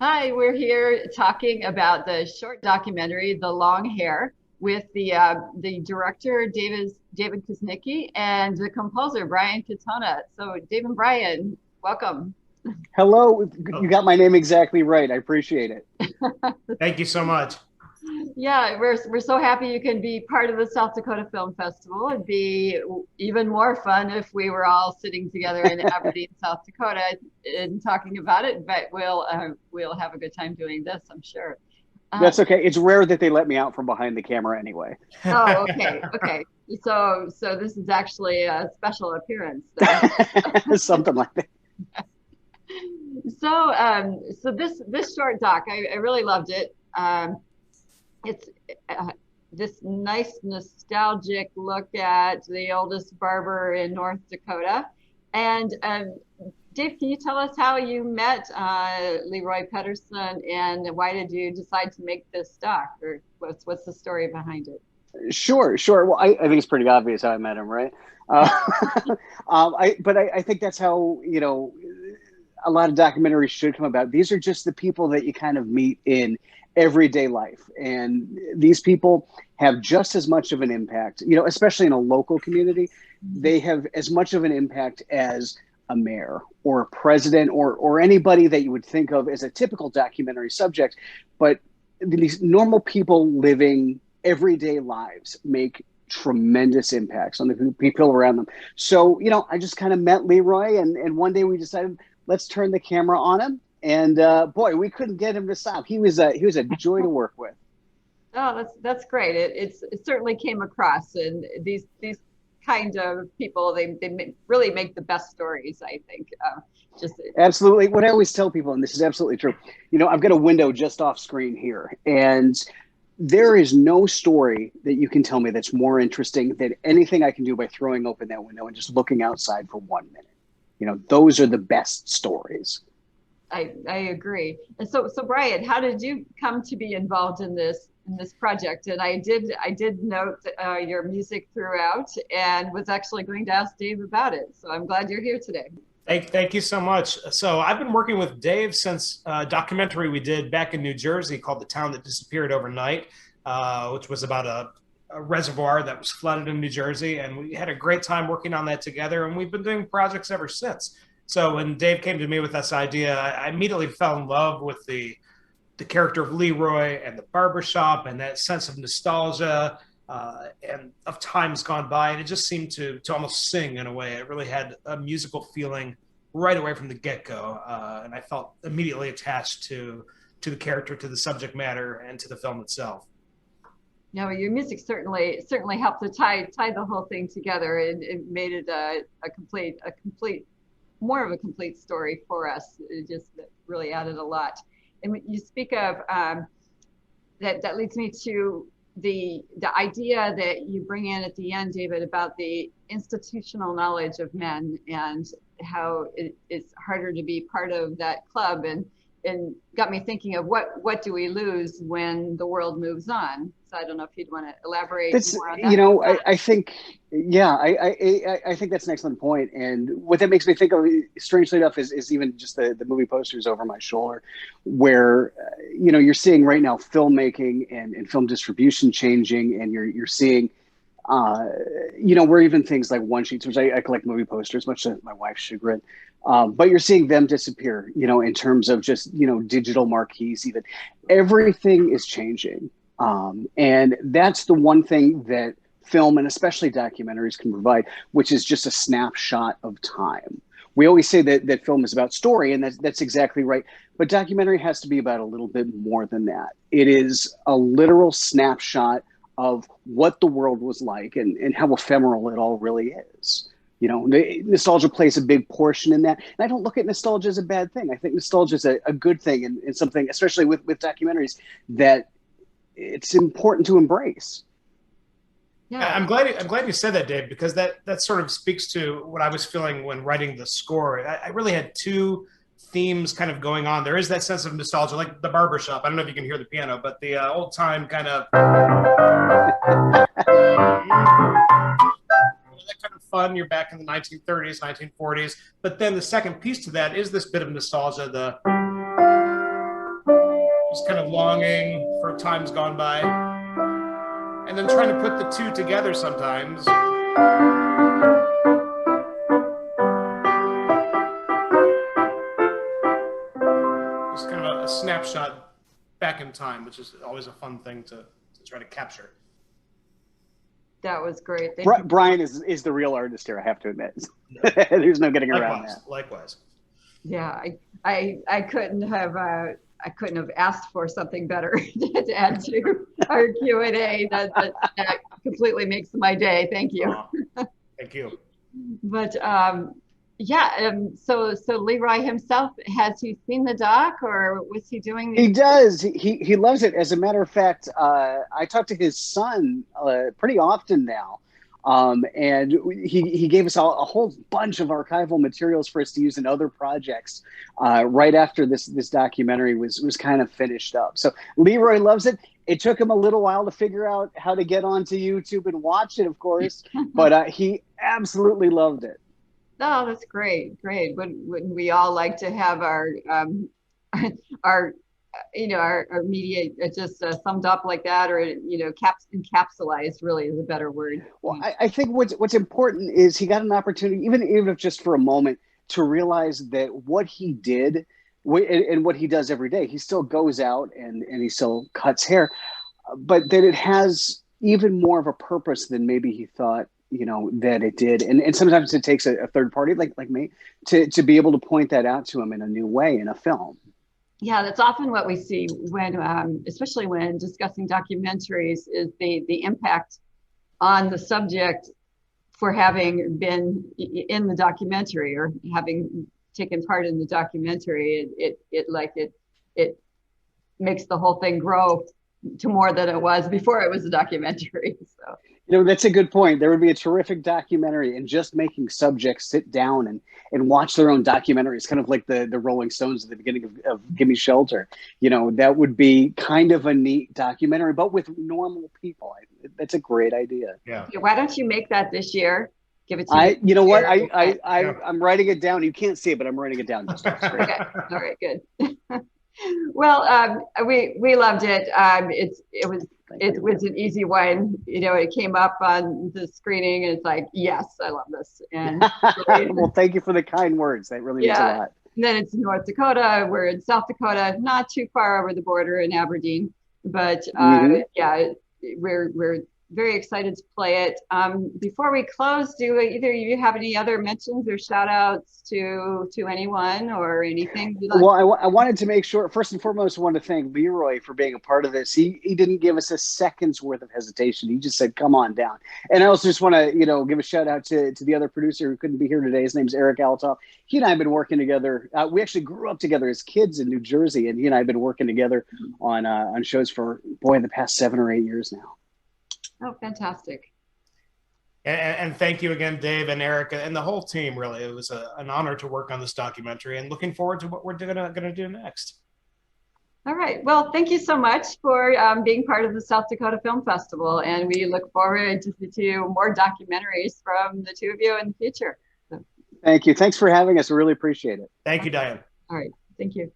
Hi, we're here talking about the short documentary, The Long Hair, with the director David Kuznicki and the composer Brian Katona. So, Dave and Brian, welcome. Hello, you Oh, got my name exactly right. I appreciate it. thank you so much. Yeah, we're so happy you can be part of the South Dakota Film Festival. It'd be even more fun if we were all sitting together in Aberdeen, South Dakota, and talking about it. But we'll have a good time doing this, I'm sure. That's Um, okay. It's rare that they let me out from behind the camera anyway. oh, okay, okay. So this is actually a special appearance then. Something like that. So this short doc, I really loved it. It's this nice nostalgic look at the oldest barber in North Dakota. And Dave, can you tell us how you met Leroy Pedersen and why did you decide to make this doc, or what's the story behind it? Sure. Well, I think it's pretty obvious how I met him, right? Uh, but I think that's how, a lot of documentaries should come about. These are just the people that you kind of meet in everyday life. And these people have just as much of an impact, especially in a local community. They have as much of an impact as a mayor or a president or anybody that you would think of as a typical documentary subject. But these normal people living everyday lives make tremendous impacts on the people around them. So, I just kind of met Leroy and one day we decided, let's turn the camera on him. And boy, we couldn't get him to stop. He was a joy to work with. Oh, that's great. It certainly came across, and these kind of people really make the best stories, I think. Just Absolutely. What I always tell people, and this is absolutely true, I've got a window just off screen here, and there is no story that you can tell me that's more interesting than anything I can do by throwing open that window and just looking outside for 1 minute. Those are the best stories. I agree. And so Brian, how did you come to be involved in this project? And I did note your music throughout, and was actually going to ask Dave about it. So I'm glad you're here today. Thank you so much. So I've been working with Dave since a documentary we did back in New Jersey called The Town That Disappeared Overnight, which was about a reservoir that was flooded in New Jersey. And we had a great time working on that together. And we've been doing projects ever since. So when Dave came to me with this idea, I immediately fell in love with the character of Leroy and the barbershop and that sense of nostalgia and of times gone by. And it just seemed to almost sing in a way. It really had a musical feeling right away from the get-go. And I felt immediately attached to the character, to the subject matter, and to the film itself. No, your music certainly helped to tie the whole thing together, and it made it a complete more of a complete story for us. It just really added a lot. And when you speak of that leads me to the idea that you bring in at the end, David, about the institutional knowledge of men and how it's harder to be part of that club, and got me thinking of what do we lose when the world moves on. So I don't know if you'd want to elaborate That's, more on that. I think, yeah, I think that's an excellent point. And what that makes me think of, strangely enough, is even just the movie posters over my shoulder, where, you're seeing right now filmmaking and film distribution changing, and you're seeing, where even things like one sheets, which I collect movie posters, much to my wife's chagrin, but you're seeing them disappear, in terms of just, digital marquees, even everything is changing. And that's the one thing that film and especially documentaries can provide, which is just a snapshot of time. We always say that film is about story, and that's exactly right. But documentary has to be about a little bit more than that. It is a literal snapshot of what the world was like and how ephemeral it all really is. Nostalgia plays a big portion in that. And I don't look at nostalgia as a bad thing. I think nostalgia is a good thing, and something, especially with documentaries, that it's important to embrace. Yeah. I'm glad you said that, Dave, because that sort of speaks to what I was feeling when writing the score. I really had two themes kind of going on. There is that sense of nostalgia, like the barbershop. I don't know if you can hear the piano, but the old time kind of that kind of fun. You're back in the 1930s, 1940s. But then the second piece to that is this bit of nostalgia, the just kind of longing for times gone by, and then trying to put the two together sometimes. Just kind of a snapshot back in time, which is always a fun thing to try to capture. That was great. Brian is the real artist here, I have to admit. There's no getting around that. Likewise. Yeah, I couldn't have asked for something better to add to our Q&A. That completely makes my day. Thank you. Thank you. But so Leroy himself, has he seen the doc, or was he doing? He does. He loves it. As a matter of fact, I talk to his son pretty often now. And he gave us a whole bunch of archival materials for us to use in other projects right after this documentary was kind of finished up. So Leroy loves it. It took him a little while to figure out how to get onto YouTube and watch it, of course, but he absolutely loved it. Oh, that's great. Wouldn't we all like to have our media just summed up like that, or encapsulated really is a better word. Well, I think what's important is he got an opportunity, even if just for a moment, to realize that what he did and what he does every day, he still goes out and he still cuts hair, but that it has even more of a purpose than maybe he thought that it did. And sometimes it takes a third party like me to be able to point that out to him in a new way in a film. Yeah, that's often what we see when, especially when discussing documentaries, is the impact on the subject for having been in the documentary or having taken part in the documentary. It makes the whole thing grow to more than it was before it was a documentary. So. That's a good point. There would be a terrific documentary, and just making subjects sit down and watch their own documentaries, kind of like the Rolling Stones at the beginning of Gimme Shelter. That would be kind of a neat documentary, but with normal people. That's a great idea. Yeah. Why don't you make that this year? Give it to me. You know what? I'm writing it down. You can't see it, but I'm writing it down. Okay. All right, good. Well, we loved it. It was an easy one. It came up on the screening, and it's like, yes, I love this. And well, thank you for the kind words. That really means a lot. And then it's North Dakota. We're in South Dakota, not too far over the border in Aberdeen, but we're very excited to play it. Before we close, do either of you have any other mentions or shout outs to anyone or anything? Well, I wanted to make sure, first and foremost, I wanted to thank Leroy for being a part of this. He didn't give us a second's worth of hesitation. He just said, come on down. And I also just want to, give a shout out to the other producer who couldn't be here today. His name's Eric Altoff. He and I have been working together. We actually grew up together as kids in New Jersey, and he and I have been working together on shows for, the past 7 or 8 years now. Oh, fantastic. And thank you again, Dave and Erica and the whole team. Really, it was an honor to work on this documentary, and looking forward to what we're gonna do next. All right. Well, thank you so much for being part of the South Dakota Film Festival, and we look forward to more documentaries from the two of you in the future. So. Thank you. Thanks for having us. We really appreciate it. Thank you, Diane. All right. Thank you.